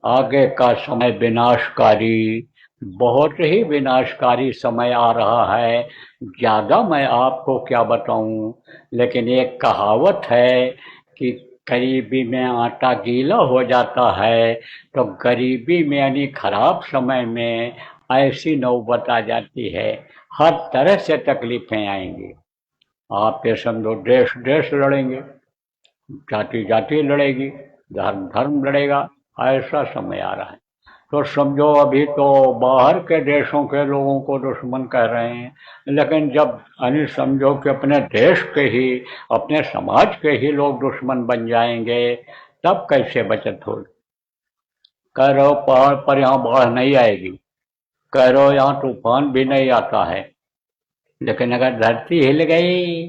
आगे का समय विनाशकारी, बहुत ही विनाशकारी समय आ रहा है। ज़्यादा मैं आपको क्या बताऊं, लेकिन एक कहावत है कि गरीबी में आटा गीला हो जाता है। तो गरीबी में यानी खराब समय में ऐसी नौबत आ जाती है, हर तरह से तकलीफें आएंगी। आप ये समझो, देश देश लड़ेंगे, जाति जाति लड़ेगी, धर्म धर्म लड़ेगा। ऐसा समय आ रहा है। तो समझो, अभी तो बाहर के देशों के लोगों को दुश्मन कह रहे हैं, लेकिन जब यानी समझो कि अपने देश के ही, अपने समाज के ही लोग दुश्मन बन जाएंगे, तब कैसे बचत होगी। कह रहे हो पहाड़ पर यहाँ बाढ़ नहीं आएगी, कह रहे हो यहाँ तूफान भी नहीं आता है, लेकिन अगर धरती हिल गई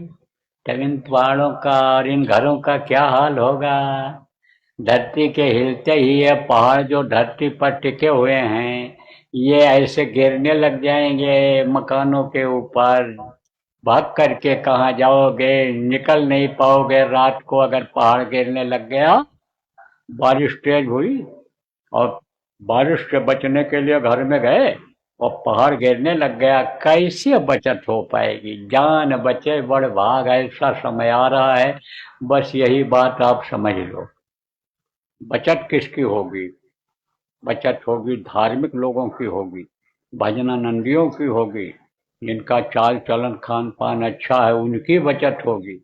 तब इन पहाड़ों का और इन घरों का क्या हाल होगा। धरती के हिलते ही ये पहाड़ जो धरती पर टिके हुए हैं, ये ऐसे गिरने लग जाएंगे मकानों के ऊपर। भाग करके कहाँ जाओगे, निकल नहीं पाओगे रात को। अगर पहाड़ गिरने लग गया, बारिश तेज हुई और बारिश से बचने के लिए घर में गए और पहाड़ गिरने लग गया, कैसे बचत हो पाएगी। जान बचे बड़ भाग, ऐसा समय आ रहा है। बस यही बात आप समझ लो। बचत किसकी होगी? बचत होगी धार्मिक लोगों की होगी, भजनानंदियों की होगी, जिनका चाल चलन खान पान अच्छा है, उनकी बचत होगी।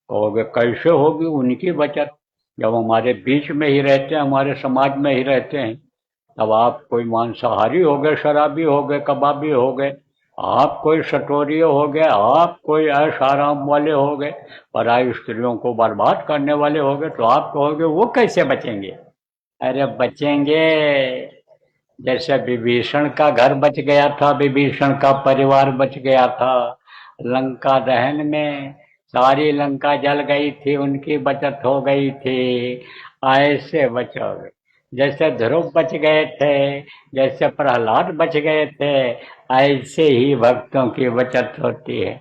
कहोगे कैसे होगी उनकी बचत? जब हमारे बीच में ही रहते हैं, हमारे समाज में ही रहते हैं। तब आप कोई मांसाहारी हो गए, शराबी हो गए, कबाबी हो गए, आप कोई सटोरिये हो गए, आप कोई ऐश आराम वाले हो गए, पराई स्त्रियों को बर्बाद करने वाले हो गए, तो आप कहोगे वो कैसे बचेंगे। अरे बचेंगे। जैसे विभीषण का घर बच गया था, विभीषण का परिवार बच गया था लंका दहन में। सारी लंका जल गई थी, उनकी बचत हो गई थी। ऐसे बचोगे। जैसे ध्रुव बच गए थे, जैसे प्रहलाद बच गए थे, ऐसे ही भक्तों की बचत होती है।